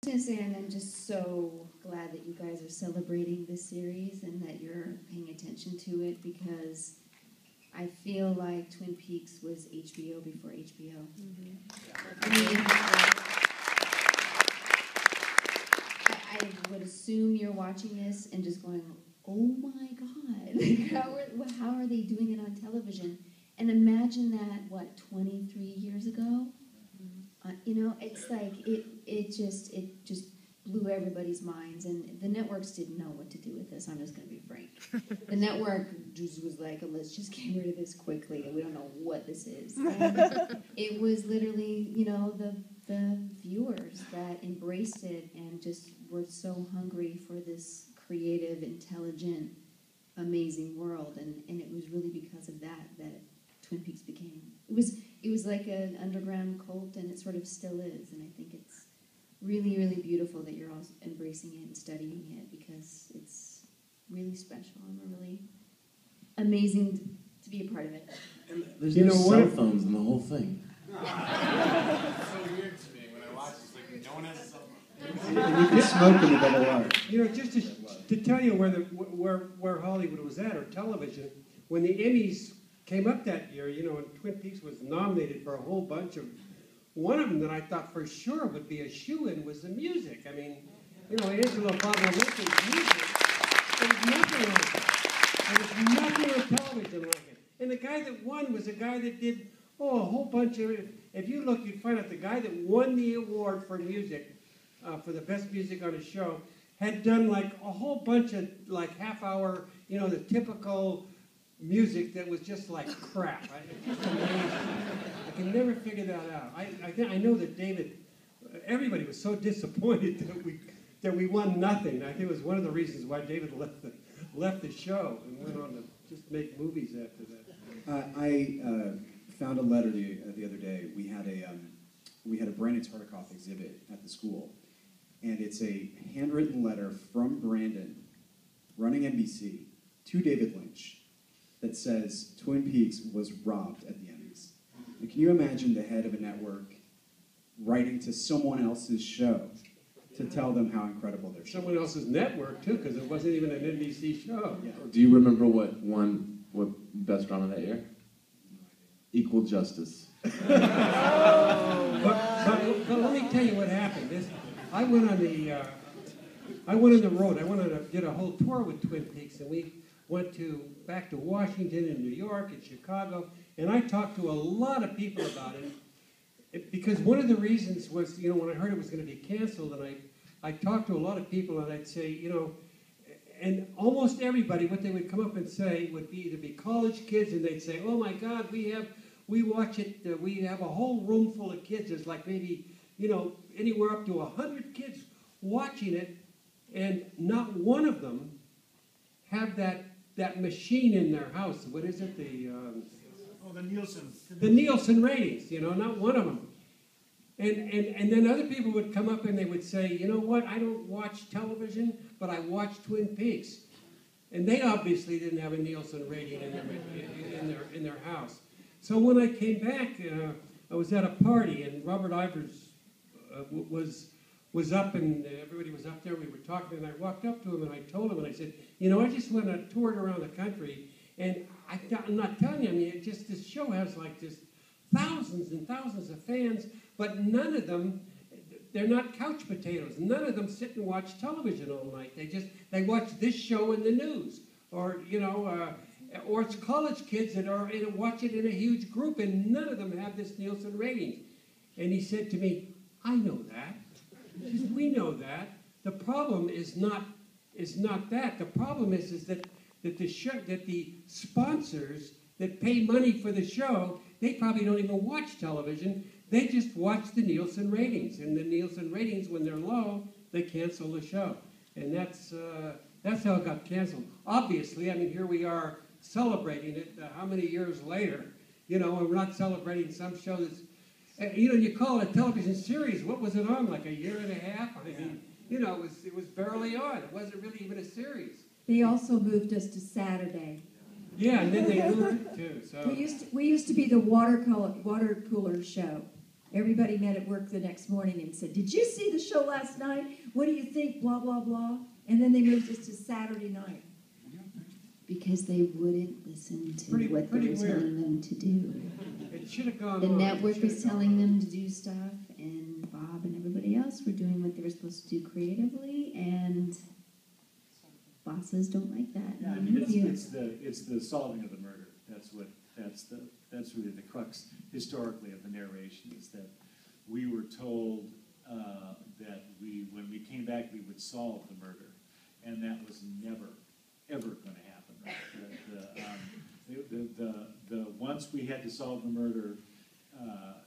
going to say, and I'm just so glad that you guys are celebrating this series and that you're paying attention to it, because I feel like Twin Peaks was HBO before HBO. Mm-hmm. I mean, I would assume you're watching this and just going, oh my God, like how are they doing it on television? And imagine that, 23 years ago? It's like it just blew everybody's minds, and the networks didn't know what to do with this. I'm just going to be frank. The network just was like, let's just get rid of this quickly. We don't know what this is. And it was literally, the viewers that embraced it and just were so hungry for this creative, intelligent, amazing world, and it was really because of that Twin Peaks became. It was like an underground cult, and it sort of still is, and I think it's really, really beautiful that you're all embracing it and studying it, because it's really special and really amazing to be a part of it. And there's no cell phones in the whole thing. It's so weird to me when I watch this. Like, no one has a cell phone. And you can smoke in the double R. Just to tell you where Hollywood was at, or television, when the Emmys came up that year, and Twin Peaks was nominated for a whole bunch of. One of them that I thought for sure would be a shoo-in was the music. I mean, Angelo Badalamenti's music. There was nothing like it. There was nothing on television like it. And the guy that won was a guy that did a whole bunch of. If you look, you'd find out the guy that won the award for music, for the best music on a show, had done like a whole bunch of like half-hour, the typical music that was just like crap. I can never figure that out. I know that David, everybody was so disappointed that we won nothing. I think it was one of the reasons why David left the show and went on to just make movies after that. I found a letter the other day. We had a Brandon Tartikoff exhibit at the school, and it's a handwritten letter from Brandon, running NBC, to David Lynch, that says Twin Peaks was robbed at the Emmys. And can you imagine the head of a network writing to someone else's show to tell them how incredible their show Someone else's network, too, because it wasn't even an NBC show. Yeah. Do you remember what best drama that year? Equal Justice. But let me tell you what happened. I went on the road. Did a whole tour with Twin Peaks, and we went back to Washington and New York and Chicago, and I talked to a lot of people about it, because one of the reasons was, when I heard it was going to be canceled, and I talked to a lot of people, and I'd say, and almost everybody, what they would come up and say would be either be college kids, and they'd say, oh my God, we watch it, we have a whole room full of kids. There's like maybe, anywhere up to 100 kids watching it, and not one of them have that machine in their house. What is it? The Nielsen. The Nielsen ratings, not one of them. And then other people would come up and they would say, you know what, I don't watch television, but I watch Twin Peaks. And they obviously didn't have a Nielsen rating in their house. So when I came back, I was at a party, and Robert Ivers was up, and everybody was up there. We were talking, and I walked up to him, and I told him, and I said, I just went on a tour around the country, and I'm not telling you, I mean, this show has like just thousands and thousands of fans, but none of them, they're not couch potatoes. None of them sit and watch television all night. They watch this show in the news, or or it's college kids that are watch it in a huge group, and none of them have this Nielsen rating. And he said to me, I know that. He says, we know that. The problem is not that. The problem is that the sponsors that pay money for the show, they probably don't even watch television. They just watch the Nielsen ratings. And the Nielsen ratings, when they're low, they cancel the show. And that's how it got canceled. Obviously, I mean, here we are celebrating it how many years later, and we're not celebrating some show that's, you call it a television series. What was it on, like a year and a half? I mean, it was barely on. It wasn't really even a series. They also moved us to Saturday. Yeah, and then they moved it too. So we used to be the water cooler show. Everybody met at work the next morning and said, "Did you see the show last night? What do you think? Blah, blah, blah." And then they moved us to Saturday night. Because they wouldn't listen to Pretty- what they pretty were telling them to do. It should have gone The on. network It was should've gone telling on. them to do stuff, and Bob and everybody else were doing what they were supposed to do creatively, and bosses don't like that. Yeah, I And mean, I'm with you. it's the solving of the murder. That's really the crux historically of the narration, is that we were told that when we came back, we would solve the murder, and that was never, ever going to happen. Right? Once we had to solve the murder, a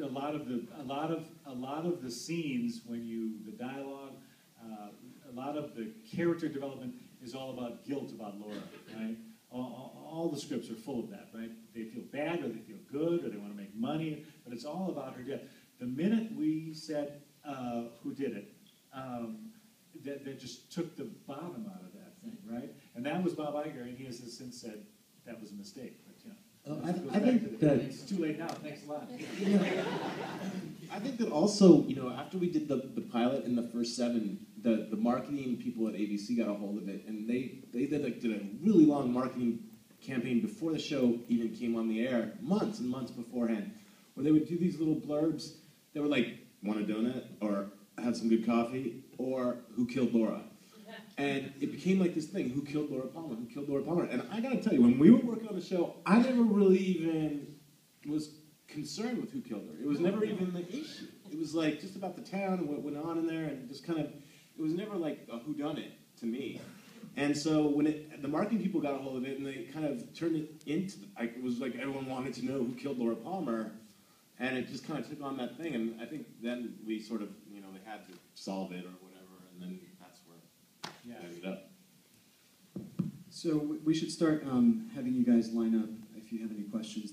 lot of the scenes, the dialogue, a lot of the character development is all about guilt about Laura, right? All the scripts are full of that, right? They feel bad, or they feel good, or they want to make money, but it's all about her death. The minute we said who did it, that just took the bottom out of that thing, right? And that was Bob Iger, and he has since said that was a mistake. But I think that it's too late now. Thanks a lot. I think that also, after we did the pilot in the first 7, the marketing people at ABC got a hold of it, and they did a really long marketing campaign before the show even came on the air, months and months beforehand, where they would do these little blurbs that were like, "Want a donut?" or "Have some good coffee?" or "Who killed Laura?" And it became like this thing: who killed Laura Palmer? Who killed Laura Palmer? And I gotta tell you, when we were working on the show, I never really even was concerned with who killed her. It was never even the issue. It was like just about the town and what went on in there, and just kind of, it was never like a whodunit to me. And so when the marketing people got a hold of it, and they kind of turned it into, it was like everyone wanted to know who killed Laura Palmer, and it just kind of took on that thing. And I think then we sort of, they had to solve it or whatever, and then that's where it ended up. So we should start having you guys line up if you have any questions.